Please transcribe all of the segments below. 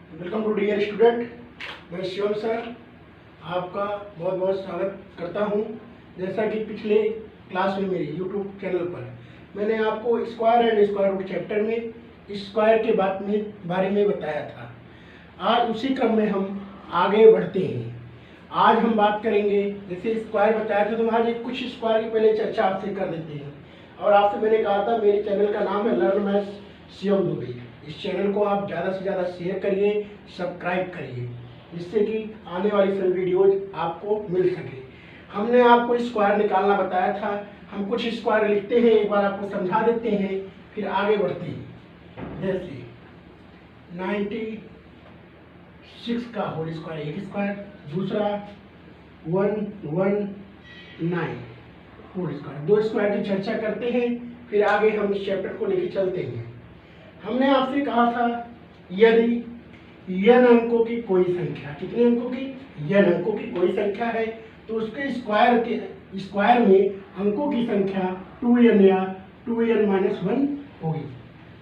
Welcome to dear student. मैं Shivam sir आपका बहुत बहुत स्वागत करता हूं। जैसा कि पिछले क्लास में मेरे यूट्यूब चैनल पर मैंने आपको square and square root chapter में स्क्वायर के बारे में बताया था। आज उसी क्रम में हम आगे बढ़ते हैं। आज हम बात करेंगे, जैसे स्क्वायर बताया था तो आज एक कुछ स्क्वायर की पहले चर्चा आपसे कर देते हैं। और आपसे मैंने कहा था मेरे चैनल का नाम है लर्न मैथ्स शिवम दुबे। इस चैनल को आप ज़्यादा से ज़्यादा शेयर करिए, सब्सक्राइब करिए, जिससे कि आने वाली सभी वीडियोज आपको मिल सके। हमने आपको स्क्वायर निकालना बताया था। हम कुछ स्क्वायर लिखते हैं, एक बार आपको समझा देते हैं, फिर आगे बढ़ते हैं। जैसे 96 का होल स्क्वायर एक स्क्वायर, दूसरा 119 होल स्क्वायर, दो स्क्वायर की चर्चा करते हैं, फिर आगे हम इस चैप्टर को लेकर चलते हैं। हमने आपसे कहा था यदि n अंकों की कोई संख्या, कितने अंकों की, n अंकों की कोई संख्या है तो उसके स्क्वायर में अंकों की संख्या 2n या 2n-1 होगी।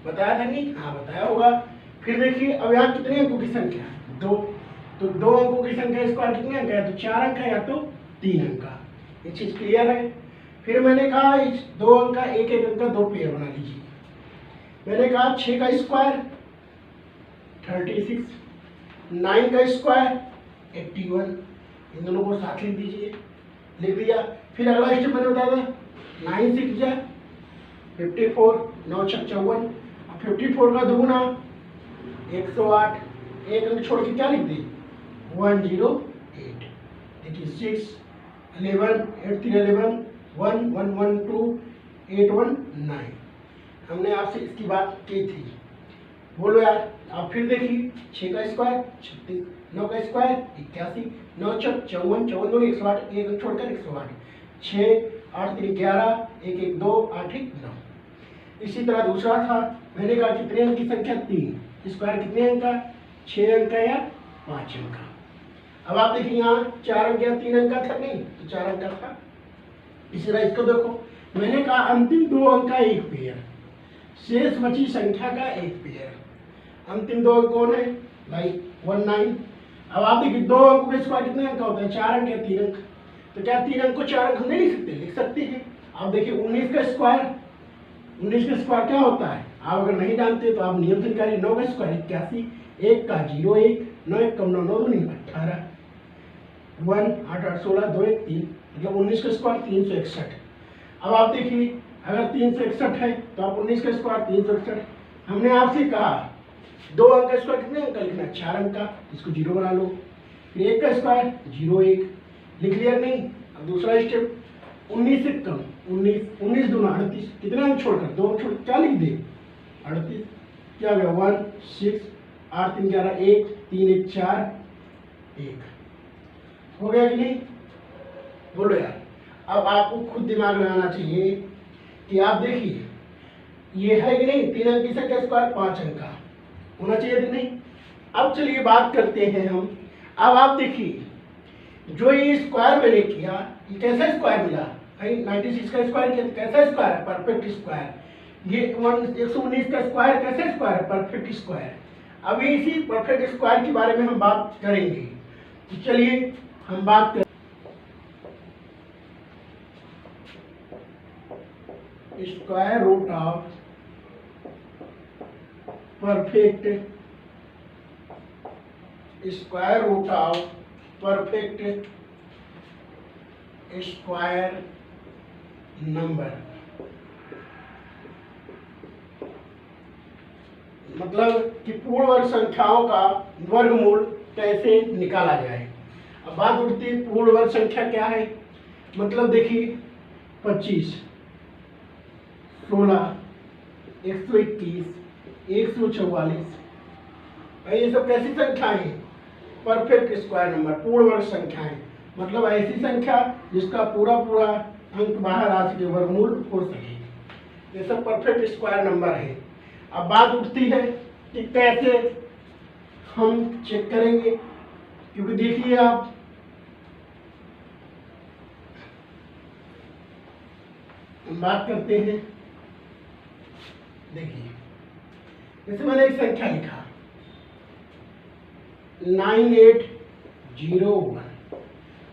बताया था नहीं? हाँ बताया होगा। फिर देखिए अब यहाँ कितने अंकों की संख्या, दो, तो दो अंकों की संख्या स्क्वायर कितने अंक है, तो 4 अंक है या तो 3 अंक का। ये चीज क्लियर है। फिर मैंने कहा इस दो अंक का एक एक अंक का दो पेयर बना लीजिए। मैंने कहा 6 का स्क्वायर 36, 9 का स्क्वायर 81, इन दोनों को साथ लिख दीजिए, लिख दिया। फिर अगला स्टेप मैंने बताया था 9 6 जा 54, 9 6 54, अब 54 का दुगुना 108, एक अंक छोड़ के क्या लिख दी 108। देखिए 6 11 8 3 11 1 1 1 2 8 1 9। हमने आपसे इसकी बात की थी, बोलो यार। अब फिर देखिए 6 का स्क्वायर 36, 9 का स्क्वायर 81, 9 6 54, 54 दूनी 108, एक छोड़कर 108, 6 8 3 11, 1 1 2 8 1 9। इसी तरह दूसरा था, मैंने कहा कितने अंक की संख्या 3, स्क्वायर कितने अंक का 6 अंक का या 5 अंक का। अब आप देखिए यहाँ 4 अंक या 3 अंक का था, नहीं तो 4 अंक का था। इसी तरह इसको देखो, मैंने कहा अंतिम दो अंक का एक पेयर, शेष बची संख्या का एक पेयर। अंतिम दो अंक कौन है भाई 19। अब आप देखिए दो अंकों का स्क्वायर कितने अंक का होता है, 4 अंक या 3 अंक। तो क्या 3 अंक को 4 अंक हम नहीं लिख सकते, लिख सकते हैं। आप देखिए 19 का स्क्वायर, 19 का स्क्वायर क्या होता है, आप अगर नहीं जानते तो आप नियम से निकालिए। 9 का स्क्वायर 81, 1 का 0 1, 9 1 कम 9 9 2 18, 1 8 8 16 2 1 3, मतलब 19 का स्क्वायर 361। अब आप देखिए अगर 361 है तो आप 19 का स्क्वायर 361। हमने आपसे कहा दो अंक का स्क्वायर कितने अंक का लिखना, 4 अंक का, इसको 0 बना लो। फिर 1 का स्क्वायर 0 1, लिख लिया नहीं। अब दूसरा स्टेप 19 से कम, 19 दूना 38, कितने अंक छोड़कर, दो अंक छोड़ क्या लिख दे 38, क्या हो गया 1 6 8 3 11 1 3 1 4 1, हो गया कि नहीं, बोलो यार। अब आपको खुद दिमाग लगाना चाहिए कि आप देखिए ये है कि नहीं, 3 अंक की संख्या स्क्वायर 5 अंक का होना चाहिए कि नहीं। अब चलिए बात करते हैं हम। अब आप देखिए जो ये स्क्वायर मैंने किया, ये कैसा स्क्वायर मिला भाई, 96 का स्क्वायर किया, कैसा स्क्वायर है, परफेक्ट स्क्वायर। ये 119 का स्क्वायर कैसा स्क्वायर है, परफेक्ट स्क्वायर। अभी इसी परफेक्ट स्क्वायर के बारे में हम बात करेंगे। तो चलिए हम बात करें square root of perfect, square root of perfect square number. मतलब कि पूर्ण वर्ग संख्याओं का वर्गमूल कैसे निकाला जाए। अब बात उठती है पूर्ण वर्ग संख्या क्या है। मतलब देखिए 25 16 121 144, ये सब कैसी संख्याएं हैं, परफेक्ट स्क्वायर नंबर, पूर्ण वर्ग संख्याएं। मतलब ऐसी संख्या जिसका पूरा पूरा अंक बाहर आ सके, वर्गमूल हो सके, ये सब परफेक्ट स्क्वायर नंबर है। अब बात उठती है कि कैसे हम चेक करेंगे, क्योंकि देखिए आप बात करते हैं, देखिए जैसे मैंने एक संख्या लिखा 9801।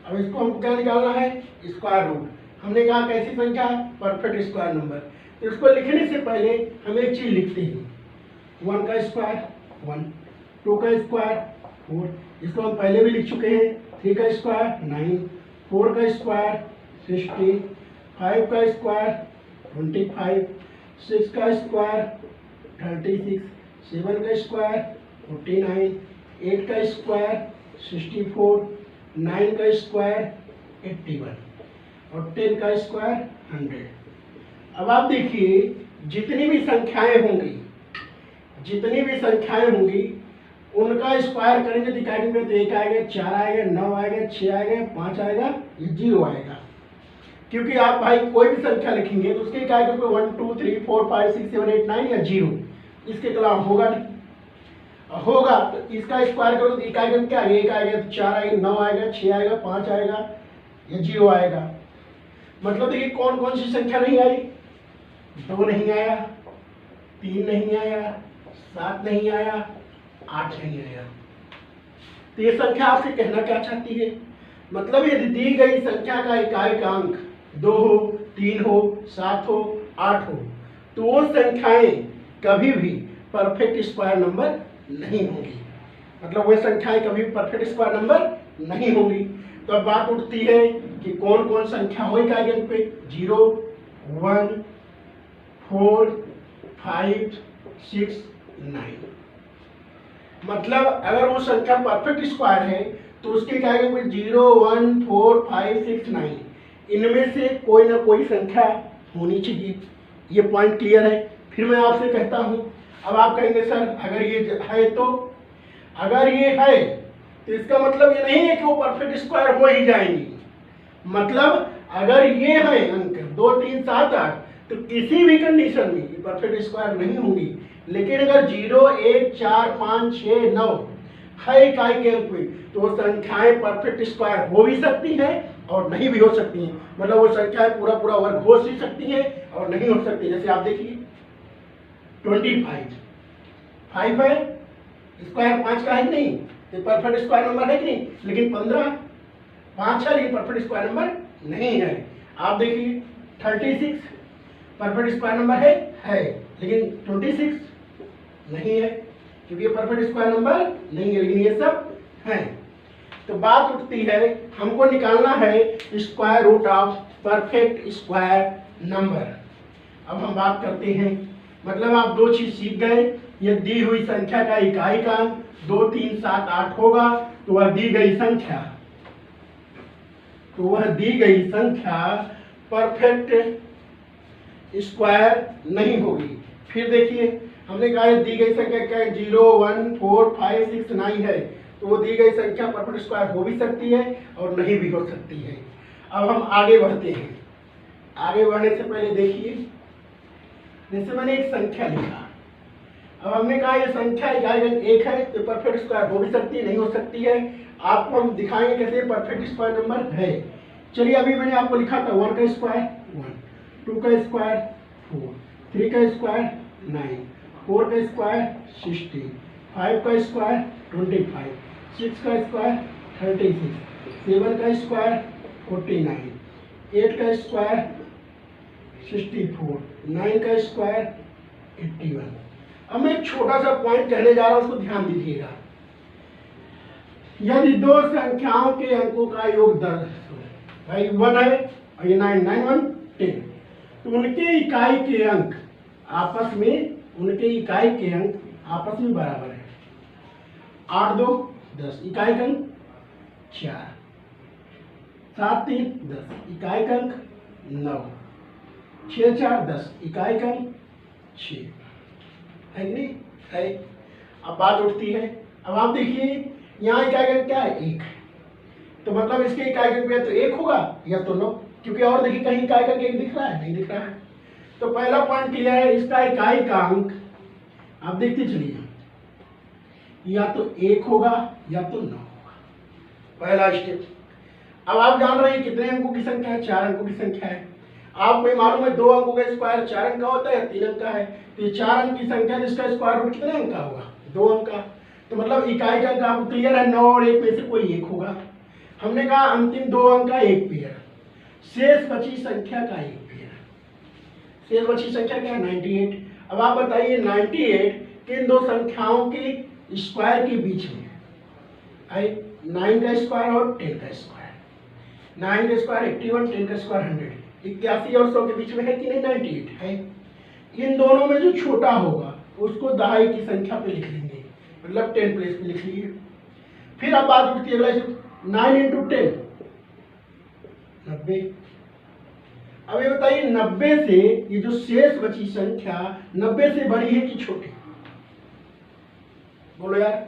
अब इसको हमको क्या निकालना है, स्क्वायर रूट। हमने कहा कैसी संख्या, परफेक्ट स्क्वायर नंबर। तो इसको लिखने से पहले हम एक चीज लिखते हैं, 1 का स्क्वायर 1, 2 का स्क्वायर 4, इसको हम पहले भी लिख चुके हैं, 3 का स्क्वायर 9, 4 का स्क्वायर 16, 5 का स्क्वायर 25, 6 का स्क्वायर 36, 7 का स्क्वायर 49, 8 का स्क्वायर 64, 9 का स्क्वायर 81 और 10 का स्क्वायर 100। अब आप देखिए जितनी भी संख्याएं होंगी उनका स्क्वायर करेंगे तो क्या करेंगे, तो 1 आएगा, 4 आएगा, 9 आएगा, 6 आएगा, 5 आएगा, ये 0 आएगा। क्योंकि आप भाई कोई भी संख्या लिखेंगे तो उसके क्या आएगा, 1 2 3 4 5 6 7 8 9 या 0, इसके अलावा होगा नहीं। होगा तो इसका स्क्वायर करो तो क्या आएगा, 1 आएगा, 4 आएगा, 9 आएगा, 6 आएगा, 5 आएगा या 0 आएगा। मतलब देखिए कौन कौन सी संख्या नहीं आई, 2 नहीं आया, 3 नहीं आया, 7 नहीं आया, 8 नहीं आया। तो ये संख्या आपसे कहना क्या चाहती है, मतलब यदि दी गई संख्या का इकाई का अंक 2 हो, 3 हो, 7 हो, 8 हो, तो वो संख्याएं कभी भी परफेक्ट स्क्वायर नंबर नहीं होंगी। मतलब वो संख्याएं कभी परफेक्ट स्क्वायर नंबर नहीं होंगी। तो अब बात उठती है कि कौन कौन संख्या हो इकाई अंक पे, 0 1 4 5 6 9। मतलब अगर वो संख्या परफेक्ट स्क्वायर है तो उसके क्या आएगा, 0 1 4 5 6 9, इनमें से कोई ना कोई संख्या होनी चाहिए। ये पॉइंट क्लियर है। फिर मैं आपसे कहता हूं, अब आप कहेंगे सर अगर ये है तो, अगर ये है तो इसका मतलब ये नहीं है कि वो परफेक्ट स्क्वायर हो ही जाएंगी। मतलब अगर ये है अंक 2 3 7 8 तो किसी भी कंडीशन में ये परफेक्ट स्क्वायर नहीं होंगी। लेकिन अगर 0 1 4 5 6 9 है इकाई के अंक में तो वो संख्याएं परफेक्ट स्क्वायर हो भी सकती हैं और नहीं भी हो सकती हैं। मतलब वो संख्याएं पूरा पूरा वर्ग हो भी सकती हैं और नहीं हो सकती। जैसे आप देखिए 25 5 है, स्क्वायर 5 का है कि नहीं, तो परफेक्ट स्क्वायर नंबर है कि नहीं। लेकिन 15 5 है लेकिन परफेक्ट स्क्वायर नंबर नहीं है। आप देखिए 36 परफेक्ट स्क्वायर नंबर है लेकिन 26 नहीं है क्योंकि ये परफेक्ट स्क्वायर नंबर नहीं है, लेकिन ये सब हैं। तो बात उठती है, हमको निकालना है square root of perfect square number. अब हम बात करते हैं, मतलब आप दो चीज सीख गए। ये दी हुई संख्या का इकाई का अंक 2 3 7 8 होगा तो वह दी गई संख्या परफेक्ट स्क्वायर नहीं होगी। फिर देखिए हमने कहा दी गई संख्या क्या है, 0 1 4 5 6 9 है, तो वो दी गई संख्या परफेक्ट स्क्वायर हो भी सकती है और नहीं भी हो सकती है। अब हम आगे बढ़ते हैं। आगे बढ़ने से पहले देखिए, जैसे मैंने एक संख्या लिखा, अब हमने कहा ये संख्या इकाई अंक 1 है तो परफेक्ट स्क्वायर हो भी सकती है, नहीं हो सकती है। आपको हम दिखाएंगे कैसे परफेक्ट स्क्वायर नंबर है। चलिए अभी मैंने आपको लिखा था 1 का स्क्वायर 1, 2 का स्क्वायर 4, 3 का स्क्वायर 9, 4 का स्क्वायर 16, 5 का स्क्वायर 25, 6 का स्क्वायर 36, 7 का स्क्वायर 49, 8 का स्क्वायर 64, 9 का स्क्वायर 81। अब मैं एक छोटा सा पॉइंट कहने जा रहा हूं, उसको ध्यान दीजिएगा। यदि दो संख्याओं के अंकों का योग 10 भाई 1 है और ये 9 9 1 10, तो उनके इकाई के अंक आपस में बराबर है। 8 2 10 इकाई का अंक 4, 7 3 10 इकाई का अंक 9, 6 4 10 इकाई का अंक 6 है कि नहीं है। अब बात उठती है, अब आप देखिए यहाँ इकाई का अंक क्या है, 1 है, तो मतलब इसके इकाई का अंक तो 1 होगा या तो 9, क्योंकि और देखिए कहीं इकाई का अंक 1 दिख रहा है, नहीं दिख रहा है। तो पहला पॉइंट क्लियर है, इसका इकाई का अंक आप देखते चलिए या तो 1 होगा या तो 9 होगा, पहला स्टेप। अब आप जान रहे हैं कितने अंकों की संख्या है, 4 अंकों की संख्या है। आपको ये मालूम है 2 अंकों का स्क्वायर 4 अंक का होता है या 3 अंक का है, तो ये 4 अंक की संख्या जिसका स्क्वायर रूट कितने अंक का होगा, 2 अंक का। तो मतलब इकाई का अंक आपको क्लियर है, 9 और 1 में से कोई एक होगा। हमने कहा अंतिम दो अंक का एक पेयर, शेष बची संख्या का एक पेयर। शेष बची संख्या क्या है? 98। अब आप बताइए 98 किन दो संख्याओं के स्क्वायर के बीच में है? 9 का स्क्वायर और 10 का स्क्वायर। 9 का स्क्वायर 81, 10 का स्क्वायर 100। 81 और 100 के बीच में है कि नहीं? 98 है। इन दोनों में जो छोटा होगा उसको दहाई की संख्या पे लिख लेंगे, मतलब 10 प्लेस पे लिख लीजिए। फिर अब बात उठती है अगला, 9 इंटू 10 90। अब ये बताइए 90 से ये जो शेष बची संख्या 90 से बड़ी है कि छोटी? बोलो यार।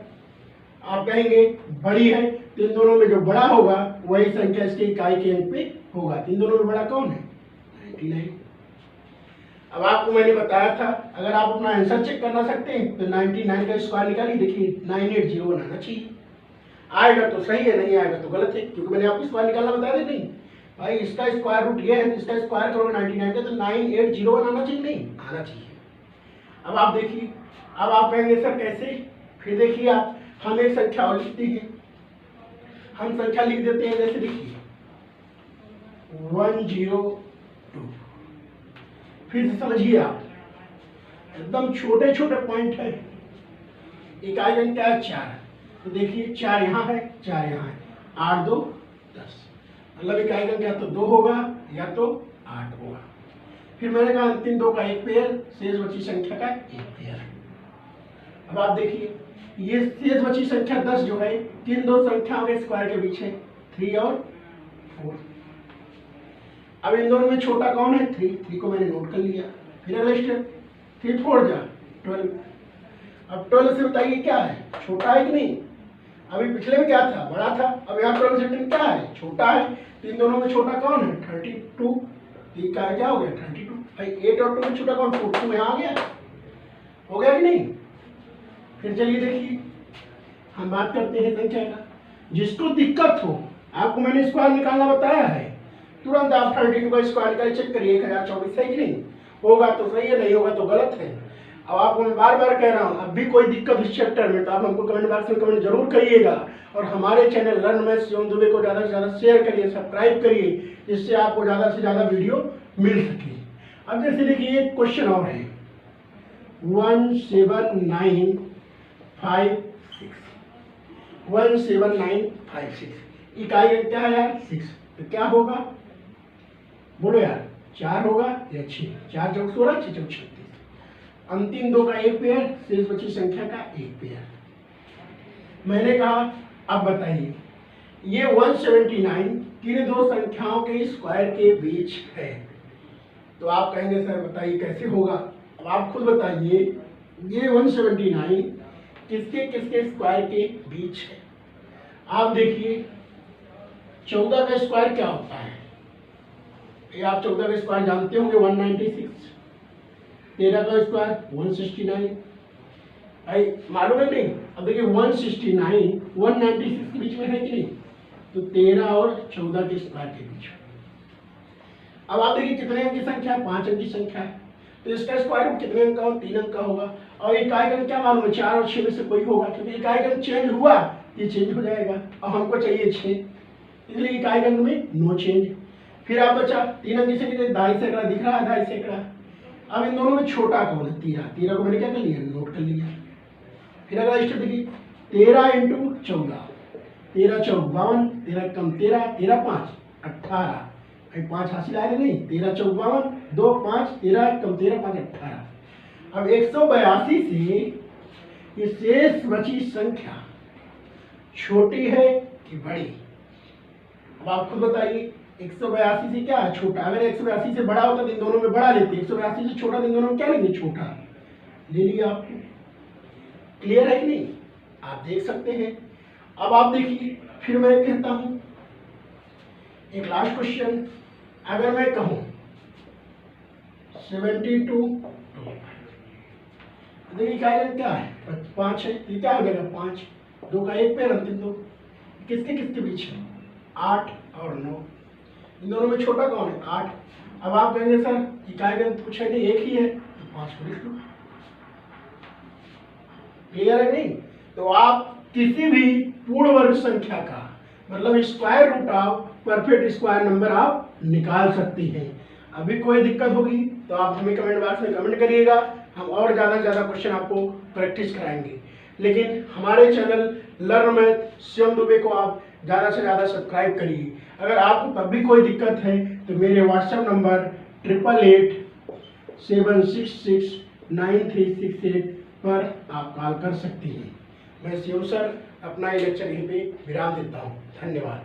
आप कहेंगे बड़ी है, तो इन दोनों में जो बड़ा होगा वही संख्या इसके इकाई के अंक पे होगा। इन दोनों में बड़ा कौन है? 99। अब आपको मैंने बताया था अगर आप अपना आंसर चेक करना सकते हैं तो 99 का स्क्वायर निकालिए, देखिए 980 आना चाहिए। आएगा तो सही है, नहीं आएगा तो गलत है, क्योंकि मैंने आपको स्क्वायर निकालना बताया था। नहीं भाई, इसका स्क्वायर रूट ये है, इसका स्क्वायर करोगे 99 का तो 9801 आना चाहिए, नहीं आना चाहिए। अब आप देखिए, अब आप कहेंगे सर कैसे? फिर देखिए आप, हम एक संख्या और लिखते हैं। हम संख्या लिख देते हैं, जैसे देखिए 102। फिर से समझिए आप, एकदम छोटे छोटे पॉइंट है। इकाई अंक क्या है? 4। तो देखिए 4 यहाँ है, 4 यहाँ है, 8 2 10। मतलब इकाई अंक या तो 2 होगा या तो 8 होगा। फिर मैंने कहा अंतिम दो का एक पेयर, शेष बची संख्या का एक पेयर। अब आप देखिए ये शेष बची संख्या 10 जो है किन दो संख्याओं के स्क्वायर के बीच है? 3 और 4। अब इन दोनों में छोटा कौन है? 3 को मैंने नोट कर लिया। फिर अगला स्टेप, 3 4 जा 12। अब 12 से बताइए क्या है? छोटा है कि नहीं? अभी पिछले में क्या था? बड़ा था। अब यहाँ 12 से 10 क्या है? छोटा है। तो इन दोनों में छोटा कौन है? 32। का क्या हो गया? 32। भाई 8 और 2 में छोटा कौन? 42 यहाँ आ गया। हो गया कि नहीं? फिर चलिए देखिए, हम बात करते हैं संख्या का। जिसको दिक्कत हो, आपको मैंने स्क्वायर निकालना बताया है, तुरंत आप 32 का स्क्वायर निकाल चेक करिए 1024 है कि नहीं? होगा तो सही है, नहीं होगा तो गलत है। अब आपको मैं बार बार कह रहा हूँ, अब भी कोई दिक्कत इस चैप्टर में तो आप हमको कमेंट बॉक्स में कमेंट जरूर करिएगा। और हमारे channel learn maths Shivam Dubey को ज़्यादा से ज़्यादा शेयर करिए, सब्सक्राइब करिए, जिससे आपको ज़्यादा से ज़्यादा वीडियो मिल सके। अब जैसे देखिए एक क्वेश्चन और है, 17956 17956। इकाई अंक क्या है यार? 6। तो क्या होगा? बोलो यार, 4 होगा या 6? 4 चौक 16, 6 चौक 36। अंतिम दो का एक पेयर, शेष बची संख्या का एक पेयर। मैंने कहा अब बताइए ये 179 किन दो संख्याओं के स्क्वायर के बीच है? तो आप कहेंगे सर बताइए कैसे होगा? अब आप खुद बताइए, ये 179 किसके किसके स्क्वायर के बीच है? आप देखिए 14 का स्क्वायर क्या होता है? ये आप 14 का स्क्वायर जानते होंगे, 196। 13 का स्क्वायर 169। भाई मालूम है नहीं? अब देखिए 169 196 के बीच में है कि नहीं? तो 13 और 14 के स्क्वायर के बीच में। अब आप देखिए कितने अंक की संख्या है? 5 अंक की संख्या है। तो इसका स्क्वायर रूट कितने अंक का हो? 3 अंक का होगा। और इकाई अंक क्या मालूम है? 4 और 6 में से कोई होगा, क्योंकि इकाई अंक चेंज हुआ ये चेंज हो जाएगा, और हमको चाहिए 6, इसलिए इकाई अंक में नो चेंज। फिर आप बचा 3 अंक से 2.5 सैकड़ा दिख रहा है, 2.5 सैकड़ा। अब इन दोनों में छोटा कौन है? 13। 13 को मैंने क्या कर लिया? नोट कर लिया। फिर अगला स्टेप देखिए, 13 इंटू 14, 13 चौक 52, 13 कम 13, 13 5 18। भाई 5 हासिल आया नहीं? 13 चौक 52, 2 5, 13 कम 13 5 18। अब 182 से ये शेष बची संख्या छोटी है कि बड़ी? अब आप खुद बताइए, 182 से क्या है? छोटा। अगर 182 से बड़ा होता तो इन दोनों में बड़ा लेते, 182 से छोटा तो इन दोनों में क्या लेंगे? छोटा ले लिया आपने। क्लियर है कि नहीं? आप देख सकते हैं। अब आप देखिए, फिर मैं कहता हूं एक लास्ट क्वेश्चन। अगर मैं कहूं 72 देखिए क्या है? 5 है, ये क्या हो जाएगा? 5 2 का एक पेयर, अंतिम दो किसके किसके बीच है? 8 और 9। इन दोनों में छोटा कौन है? 8। अब आप कहेंगे सर इकाई अंक कुछ है नहीं, एक ही है, तो 5 को लिख लो। क्लियर है नहीं? तो आप किसी भी पूर्ण वर्ग संख्या का मतलब square root of perfect square number आप निकाल सकती हैं। अभी कोई दिक्कत होगी तो आप हमें कमेंट बॉक्स में कमेंट करिएगा, हम और ज़्यादा से ज़्यादा क्वेश्चन आपको प्रैक्टिस कराएंगे। लेकिन हमारे channel learn math Shivam Dubey को आप ज़्यादा से ज़्यादा सब्सक्राइब करिए। अगर आपको तब भी कोई दिक्कत है तो मेरे व्हाट्सएप नंबर 8887669368 पर आप कॉल कर सकती हैं। मैं शिव सर अपना ये लेक्चर यहीं पे विराम देता हूँ। धन्यवाद।